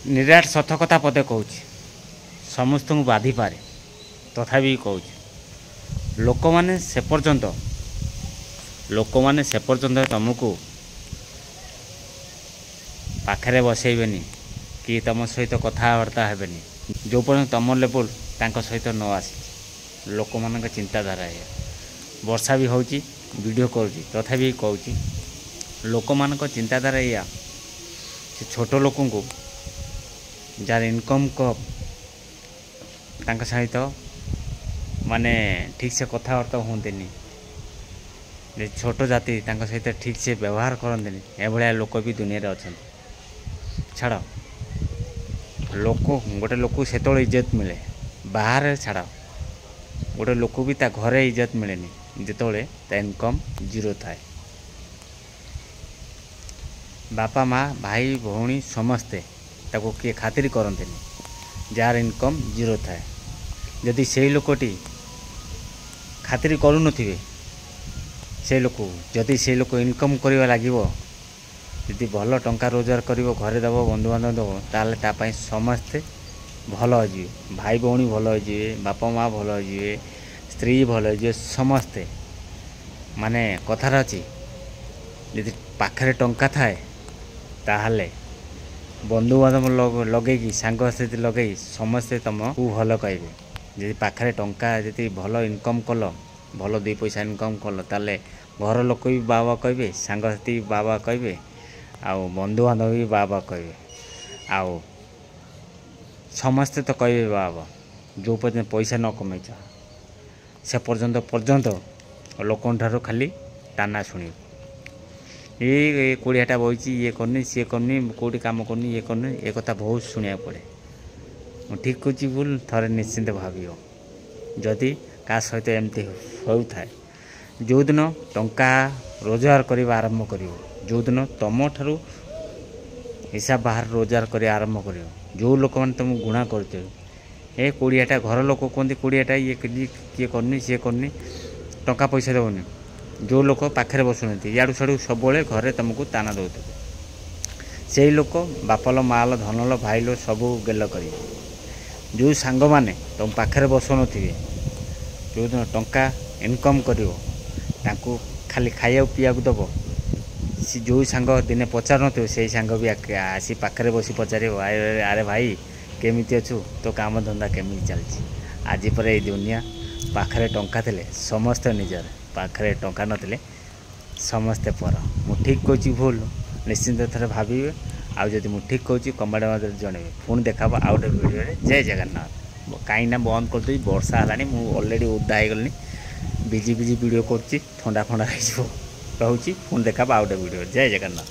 निराट सत कथा पदे कहूँ समस्त बाधि पारे तथापि कहूँ लोक मैंने से पर्यंत तुमको पाखरे बसैबेनी कि तुम सहित कथबार्ता हेनी जो पर्यंत तुम लेवल तांको सहित न आसी लोक मान चिंताधारा है। वर्षा भी होची वीडियो करुँची तथापि कहूँ लोक मान चिंताधारा या से छोट लोक जार इनकम कम तांका सहित माने ठीक से कथबार्ता होंदेनी छोट जाति तांका सहित ठीक से व्यवहार करंदेनी एभलिया लोक भी दुनिया रे अछन। छाड़ लोक गोटे लोक से इज्जत मिले बाहर छाड़ गोटे लोक भी ता घरे इज्जत मिलेनी जितेबाला ता इनकम जीरो थाए। बापा माँ भाई भौणी समस्ते ताको किए खातिर करंतेनी जार इनकम जीरो थाए। जदि से लोकटी खातिर करू नथिबे से लोक जदि से लोक इनकम करवा लागिवो यदि भल टंका रोजगार करिवो घरे दब बंधुबांधव दब ताले ता पई समस्ते भल होजिवे भाई भौणी भल होजिवे बापा माँ भल होजिवे स्त्री भल होजिवे समस्ते माने कथार अछि यदि पाखरे टंका थाए ताहले बंधुबांधव लगे सांगसाथी लगे समस्ते तुमको भल कहे। यदि पाखरे टंका यदि भल इनकम कल भल दुई पैसा इनकम कल ताले घर लोक भी बाबा कहे सांगसाथी बाबा कहे आउ बंधुबांधव भी बाबा कहे आउ समस्ते तो कहे बाबा जो पर्यंत पैसा न कमेच से पर्यंत लोक ठारू खाली ताना शुणी ये कोड़ियाटा बही ये करनी सी करनी कौटी कम करनी ये करनी ये कथा बहुत शुणा पड़े। मु ठीक कहूँ भूल थरे निश्चिंत भावियो जदि का सहित एमती होता जो दिन टंका रोजगार करवा आरंभ कर जो दिन तुम ठारू हिसाब बाहर रोजगार कर आरंभ कर जो लोक मैंने तुम गुणा कर कोड़ियाटा घर लोक कहते कोड़ियाटा ये किए करनी सी करनी टंका पैसा देवनी जो लोक पाखे बसुना याड़ू साड़ू सब घरे तुमको ताना दौते से लोक बापल माल धनल भाईल सबू गेल कर जो सांग माने तुम पाखे बसुन जो दिन टंका इनकम कर खाली खाया पीया दब सी जो सांग दिने पचार न से सांग भी आसी पाखे बसी पचार अरे भाई केमिति अच्छु तो काम धंदा केमी चलती आज पर ये दुनिया पाखे टंका थे समस्ते निजर पाखे टंका नथिले समस्ते पर मु ठीक कहूँ भूल निश्चिंत थे भाविए आउ जदि मु ठीक कहूँ कमेंट मध्य जनइबे पुणी देखा आउ गोटे वीडियो जय जगन्नाथ कहीं बंद करदे वर्षा है मुझे ऑलरेडी ओदा हो गली बिजी वीडियो कर थंडा रोचे पुणी देखा आउ गोटे वीडियो जय जगन्नाथ।